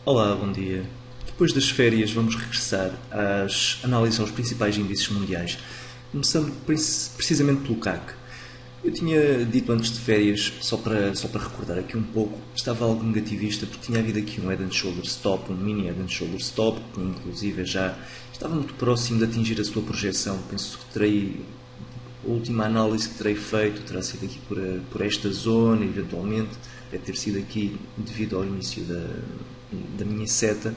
Olá, bom dia. Depois das férias vamos regressar às análises aos principais índices mundiais, começando precisamente pelo CAC. Eu tinha dito antes de férias, só para recordar aqui um pouco, estava algo negativista porque tinha havido aqui um Head and Shoulders Top, um mini Head and Shoulders Top, que inclusive já estava muito próximo de atingir a sua projeção. Penso que a última análise que terei feito terá sido aqui por esta zona, eventualmente, deve ter sido aqui devido ao início da minha seta,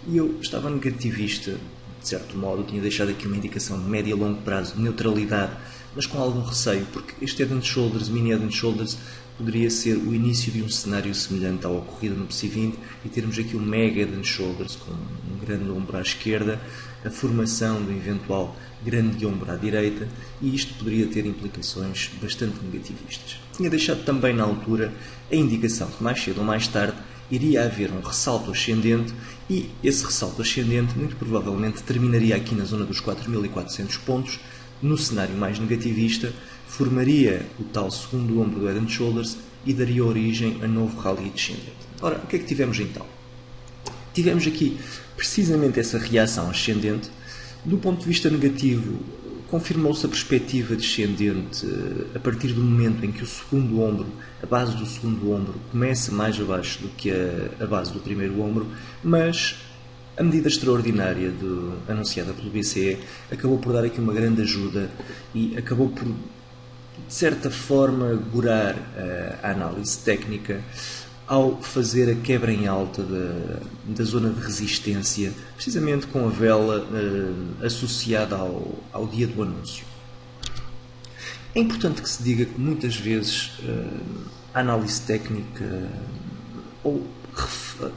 e eu estava negativista, de certo modo. Eu tinha deixado aqui uma indicação de médio a longo prazo de neutralidade, mas com algum receio, porque este Head and Shoulders, mini Head and Shoulders, poderia ser o início de um cenário semelhante ao ocorrido no PSI 20 e termos aqui um mega Head and Shoulders com um grande ombro à esquerda, a formação do eventual grande ombro à direita, e isto poderia ter implicações bastante negativistas. Tinha deixado também na altura a indicação que mais cedo ou mais tarde iria haver um ressalto ascendente, e esse ressalto ascendente muito provavelmente terminaria aqui na zona dos 4.400 pontos, no cenário mais negativista, formaria o tal segundo ombro do Head and Shoulders e daria origem a novo rally descendente. Ora, o que é que tivemos então? Tivemos aqui precisamente essa reação ascendente. Do ponto de vista negativo, confirmou-se a perspectiva descendente a partir do momento em que o segundo ombro, a base do segundo ombro, começa mais abaixo do que a base do primeiro ombro, mas a medida extraordinária anunciada pelo BCE acabou por dar aqui uma grande ajuda e acabou por, de certa forma, gorar a análise técnica ao fazer a quebra em alta da zona de resistência, precisamente com a vela associada ao dia do anúncio. É importante que se diga que muitas vezes a análise técnica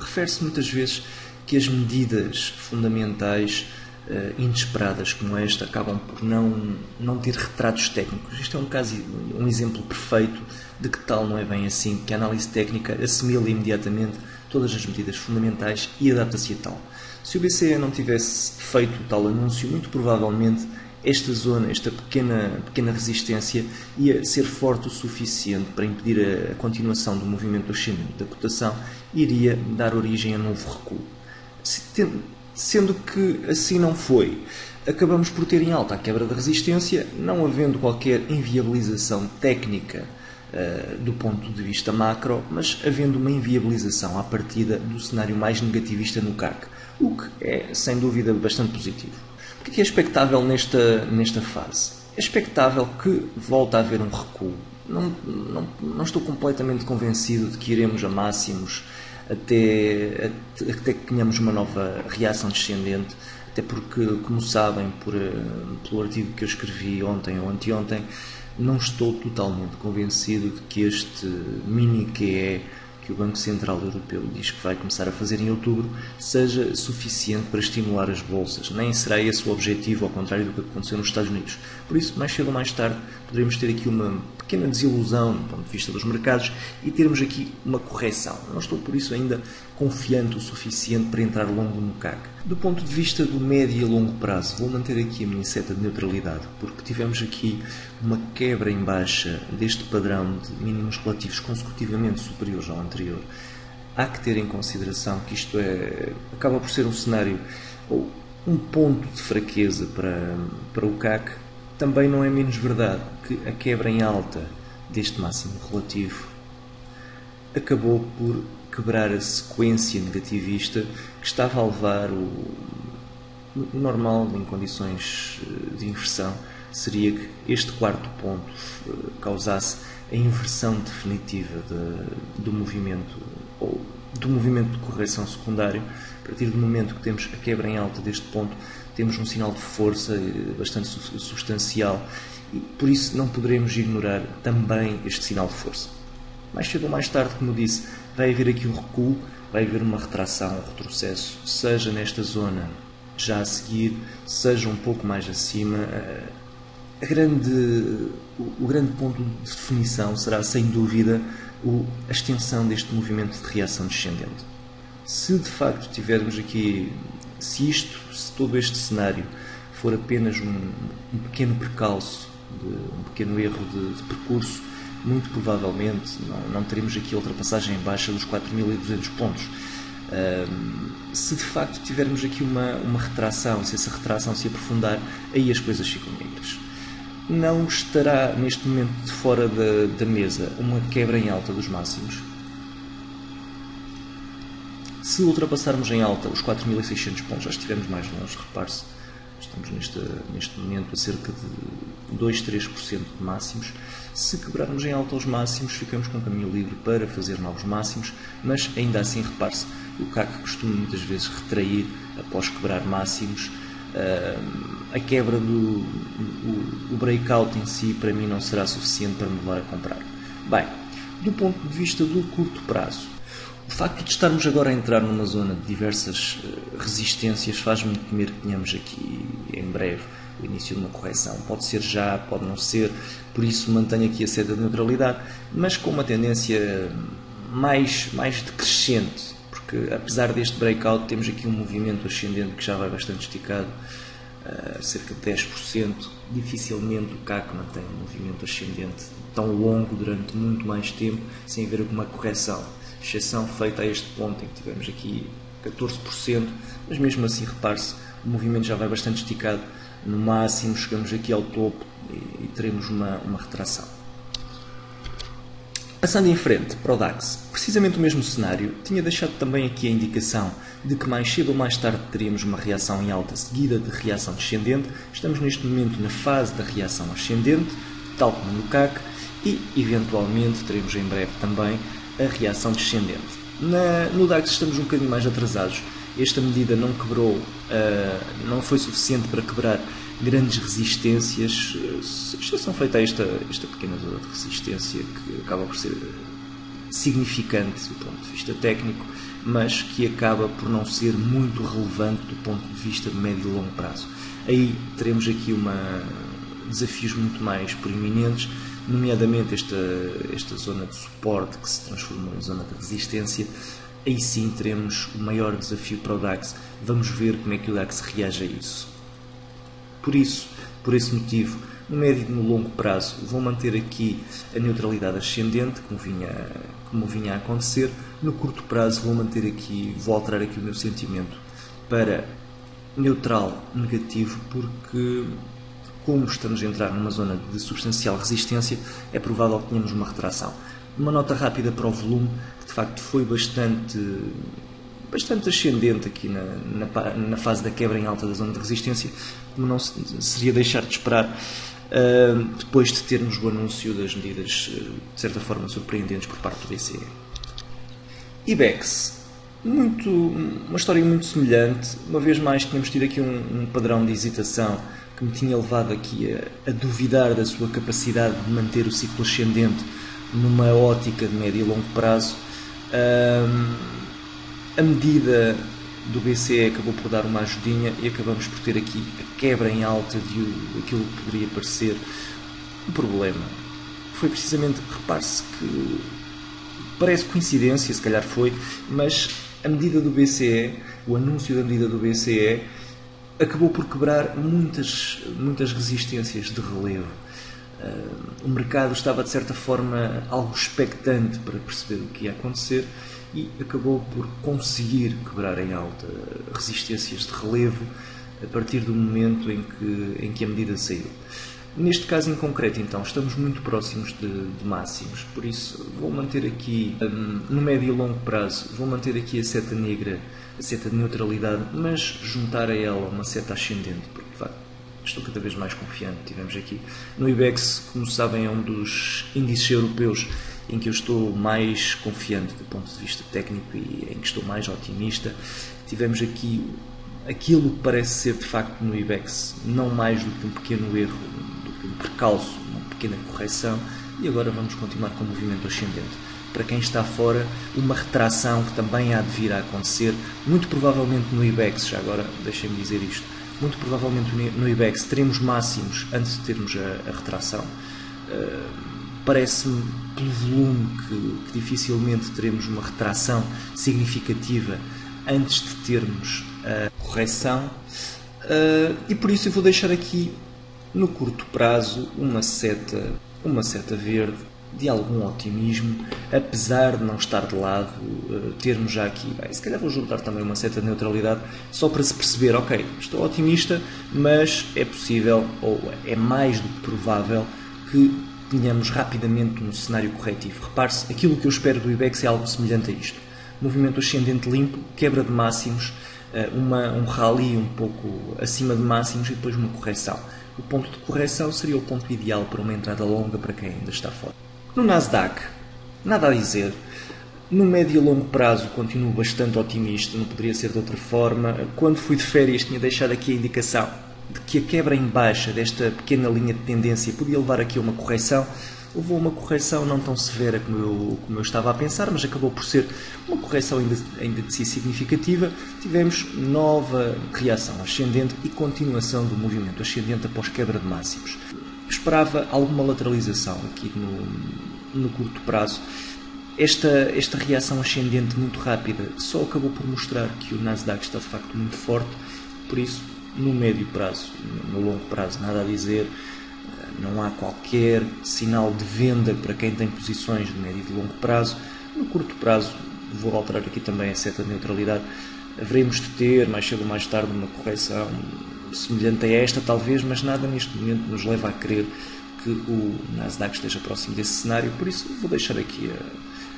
refere-se muitas vezes que as medidas fundamentais inesperadas como esta acabam por não ter retratos técnicos. Isto é um exemplo perfeito de que tal não é bem assim, que a análise técnica assimila imediatamente todas as medidas fundamentais e adapta-se a tal. Se o BCE não tivesse feito tal anúncio, muito provavelmente esta zona, esta pequena resistência, ia ser forte o suficiente para impedir a continuação do movimento ascendente da cotação e iria dar origem a novo recuo. Sendo que assim não foi, acabamos por ter em alta a quebra da resistência, não havendo qualquer inviabilização técnica do ponto de vista macro, mas havendo uma inviabilização à partida do cenário mais negativista no CAC, o que é, sem dúvida, bastante positivo. O que é expectável nesta fase? É expectável que volte a haver um recuo. Não estou completamente convencido de que iremos a máximos até que tenhamos uma nova reação descendente, até porque, como sabem, pelo artigo que eu escrevi ontem ou anteontem, não estou totalmente convencido de que este mini QE que o Banco Central Europeu diz que vai começar a fazer em outubro seja suficiente para estimular as bolsas. Nem será esse o objetivo, ao contrário do que aconteceu nos Estados Unidos. Por isso, mais cedo ou mais tarde, poderemos ter aqui uma pequena desilusão do ponto de vista dos mercados e termos aqui uma correção. Não estou, por isso, ainda confiante o suficiente para entrar longo no CAC. Do ponto de vista do médio e longo prazo, vou manter aqui a minha seta de neutralidade, porque tivemos aqui uma quebra em baixa deste padrão de mínimos relativos consecutivamente superiores ao anterior. Há que ter em consideração que isto acaba por ser um cenário ou um ponto de fraqueza para o CAC. Também não é menos verdade que a quebra em alta deste máximo relativo acabou por quebrar a sequência negativista que estava a levar o normal em condições de inversão. Seria que este quarto ponto causasse a inversão definitiva do movimento ou do movimento de correção secundário. A partir do momento que temos a quebra em alta deste ponto, temos um sinal de força bastante substancial e por isso não poderemos ignorar também este sinal de força. Mais cedo ou mais tarde, como disse, vai haver aqui um recuo, vai haver uma retração, um retrocesso, seja nesta zona já a seguir, seja um pouco mais acima. O grande ponto de definição será, sem dúvida, a extensão deste movimento de reação descendente. Se de facto tivermos aqui, se todo este cenário for apenas um pequeno percalço, um pequeno erro de percurso, muito provavelmente não teremos aqui a ultrapassagem em baixa dos 4.200 pontos. Se de facto tivermos aqui uma retração, se essa retração se aprofundar, aí as coisas ficam negras. Não estará neste momento de fora da mesa uma quebra em alta dos máximos. Se ultrapassarmos em alta os 4.600 pontos, já estivemos mais longe, repare-se, estamos neste momento a cerca de 2-3% de máximos. Se quebrarmos em alta os máximos, ficamos com caminho livre para fazer novos máximos, mas ainda assim, repare-se, o CAC costuma muitas vezes retrair após quebrar máximos. A quebra o breakout em si, para mim, não será suficiente para me levar a comprar. Bem, do ponto de vista do curto prazo, o facto de estarmos agora a entrar numa zona de diversas resistências faz-me temer que tenhamos aqui em breve o início de uma correção. Pode ser já, pode não ser, por isso mantenho aqui a seta de neutralidade, mas com uma tendência mais decrescente, porque apesar deste breakout temos aqui um movimento ascendente que já vai bastante esticado, cerca de 10%. Dificilmente o CAC mantém um movimento ascendente tão longo durante muito mais tempo sem haver alguma correção. Exceção feita a este ponto em que tivemos aqui 14%, mas mesmo assim, repare-se, o movimento já vai bastante esticado. No máximo chegamos aqui ao topo e teremos uma retração. Passando em frente para o DAX, precisamente o mesmo cenário, tinha deixado também aqui a indicação de que mais cedo ou mais tarde teríamos uma reação em alta seguida de reação descendente. Estamos neste momento na fase da reação ascendente, tal como no CAC, e eventualmente teremos em breve também a reação descendente. No DAX estamos um bocadinho mais atrasados. Esta medida não quebrou, não foi suficiente para quebrar grandes resistências, exceção feita a esta pequena zona de resistência que acaba por ser significante do ponto de vista técnico, mas que acaba por não ser muito relevante do ponto de vista de médio e longo prazo. Aí teremos aqui desafios muito mais proeminentes, nomeadamente esta zona de suporte que se transformou em zona de resistência. Aí sim teremos o maior desafio para o DAX. Vamos ver como é que o DAX reage a isso. Por esse motivo, no médio e no longo prazo, vou manter aqui a neutralidade ascendente, como vinha a acontecer. No curto prazo, vou alterar aqui o meu sentimento para neutral negativo, porque como estamos a entrar numa zona de substancial resistência, é provável que tenhamos uma retração. Uma nota rápida para o volume, que de facto foi bastante ascendente aqui na fase da quebra em alta da zona de resistência, como não seria deixar de esperar depois de termos o anúncio das medidas de certa forma surpreendentes por parte do BCE. IBEX, uma história muito semelhante. Uma vez mais tínhamos tido aqui um padrão de hesitação que me tinha levado aqui a duvidar da sua capacidade de manter o ciclo ascendente numa ótica de médio e longo prazo. A medida do BCE acabou por dar uma ajudinha e acabamos por ter aqui a quebra em alta de aquilo que poderia parecer um problema. Foi precisamente, repare-se que parece coincidência, se calhar foi, mas a medida do BCE, o anúncio da medida do BCE, acabou por quebrar muitas resistências de relevo. O mercado estava de certa forma algo expectante para perceber o que ia acontecer e acabou por conseguir quebrar em alta resistências de relevo a partir do momento em que a medida saiu. Neste caso em concreto, então, estamos muito próximos de máximos, por isso vou manter aqui, no médio e longo prazo, vou manter aqui a seta negra, a seta de neutralidade, mas juntar a ela uma seta ascendente, porque de facto estou cada vez mais confiante. Tivemos aqui no IBEX, como sabem, é um dos índices europeus em que eu estou mais confiante do ponto de vista técnico e em que estou mais otimista. Tivemos aqui aquilo que parece ser de facto no IBEX não mais do que um pequeno erro, do que um percalço, uma pequena correção, e agora vamos continuar com o movimento ascendente. Para quem está fora, uma retração que também há de vir a acontecer, muito provavelmente no IBEX, já agora deixem-me dizer isto, muito provavelmente no IBEX teremos máximos antes de termos a retração. Parece-me, pelo volume, que dificilmente teremos uma retração significativa antes de termos a correção, e por isso eu vou deixar aqui no curto prazo uma seta verde de algum otimismo, apesar de não estar de lado, termos já aqui, se calhar vou juntar também uma certa neutralidade, só para se perceber, ok, estou otimista, mas é possível, ou é mais do que provável, que tenhamos rapidamente um cenário corretivo. Repare-se, aquilo que eu espero do IBEX é algo semelhante a isto. Movimento ascendente limpo, quebra de máximos, um rally um pouco acima de máximos e depois uma correção. O ponto de correção seria o ponto ideal para uma entrada longa para quem ainda está fora. No Nasdaq, nada a dizer. No médio e longo prazo continuo bastante otimista, não poderia ser de outra forma. Quando fui de férias tinha deixado aqui a indicação de que a quebra em baixa desta pequena linha de tendência podia levar aqui a uma correção. Houve uma correção não tão severa como eu estava a pensar, mas acabou por ser uma correção ainda de si significativa. Tivemos nova reação ascendente e continuação do movimento ascendente após quebra de máximos. Esperava alguma lateralização aqui no curto prazo. Esta reação ascendente muito rápida só acabou por mostrar que o Nasdaq está de facto muito forte, por isso, no médio prazo, no longo prazo, nada a dizer. Não há qualquer sinal de venda para quem tem posições de médio e de longo prazo. No curto prazo, vou alterar aqui também a seta de neutralidade, haveremos de ter, mais cedo ou mais tarde, uma correção semelhante a esta, talvez, mas nada neste momento nos leva a crer que o Nasdaq esteja próximo desse cenário, por isso vou deixar aqui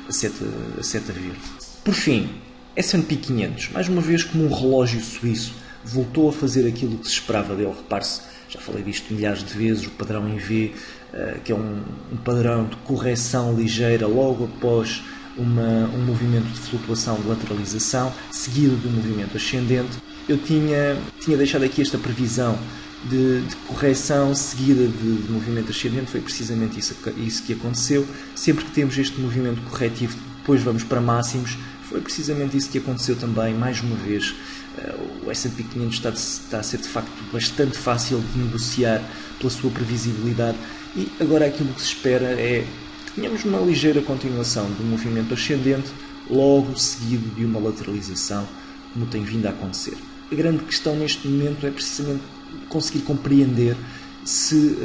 a seta verde. Por fim, S&P 500, mais uma vez como um relógio suíço, voltou a fazer aquilo que se esperava dele. Repare-se, já falei disto milhares de vezes, o padrão em V, que é um padrão de correção ligeira logo após um movimento de flutuação, de lateralização, seguido do movimento ascendente. Eu tinha deixado aqui esta previsão de correção seguida de movimento ascendente, foi precisamente isso que aconteceu. Sempre que temos este movimento corretivo, depois vamos para máximos, foi precisamente isso que aconteceu também, mais uma vez. O S&P 500 está a ser de facto bastante fácil de negociar pela sua previsibilidade e agora aquilo que se espera é que tenhamos uma ligeira continuação do movimento ascendente, logo seguido de uma lateralização, como tem vindo a acontecer. A grande questão neste momento é precisamente conseguir compreender se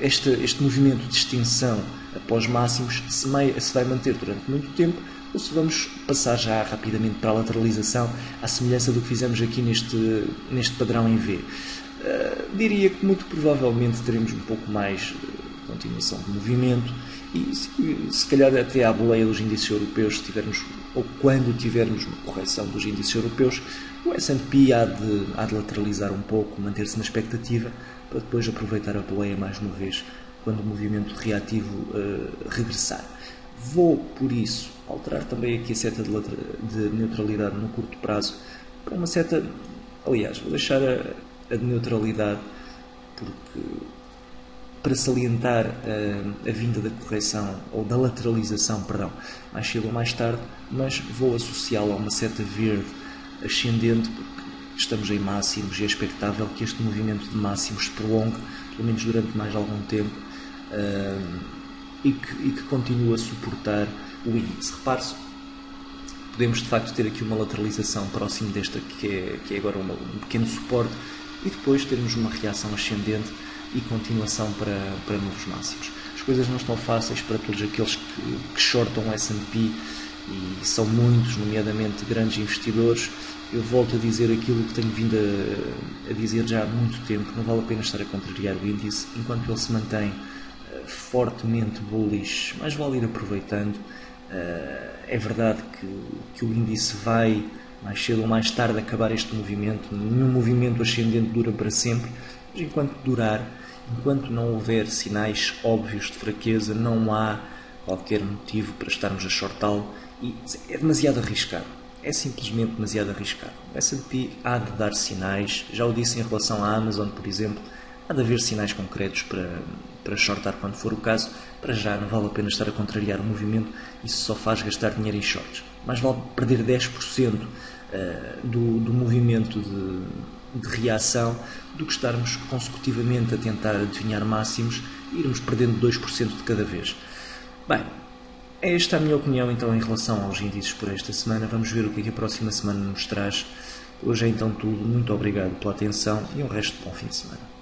este movimento de extensão após máximos se vai manter durante muito tempo ou se vamos passar já rapidamente para a lateralização, à semelhança do que fizemos aqui neste padrão em V. Diria que muito provavelmente teremos um pouco mais de continuação de movimento e se calhar até à boleia dos índices europeus, se tivermos, ou quando tivermos uma correção dos índices europeus, o S&P há de lateralizar um pouco, manter-se na expectativa, para depois aproveitar a boleia mais uma vez, quando o movimento reativo regressar. Vou, por isso, alterar também aqui a seta de neutralidade no curto prazo para uma seta, aliás, vou deixar a de neutralidade para salientar a vinda da correção, ou da lateralização, perdão, mais cedo ou mais tarde, mas vou associá-la a uma seta verde ascendente, porque estamos em máximos e é expectável que este movimento de máximos se prolongue, pelo menos durante mais algum tempo, e que continue a suportar o índice. Repare-se, podemos de facto ter aqui uma lateralização próximo desta que é agora um pequeno suporte e depois termos uma reação ascendente e continuação para novos máximos. As coisas não estão fáceis para todos aqueles que shortam o S&P e são muitos, nomeadamente grandes investidores. Eu volto a dizer aquilo que tenho vindo a dizer já há muito tempo, não vale a pena estar a contrariar o índice, enquanto ele se mantém fortemente bullish, mais vale ir aproveitando. É verdade que o índice vai, mais cedo ou mais tarde, acabar este movimento. Nenhum movimento ascendente dura para sempre, mas enquanto durar, enquanto não houver sinais óbvios de fraqueza, não há qualquer motivo para estarmos a shortá-lo e é demasiado arriscado. É simplesmente demasiado arriscado. O S&P há de dar sinais, já o disse em relação à Amazon, por exemplo, há de haver sinais concretos para shortar quando for o caso. Para já não vale a pena estar a contrariar o movimento, isso só faz gastar dinheiro em shorts. Mais vale perder 10% do movimento de reação do que estarmos consecutivamente a tentar adivinhar máximos e irmos perdendo 2% de cada vez. Bem, esta é a minha opinião então em relação aos índices por esta semana. Vamos ver o que a próxima semana nos traz. Hoje é então tudo. Muito obrigado pela atenção e um resto de bom fim de semana.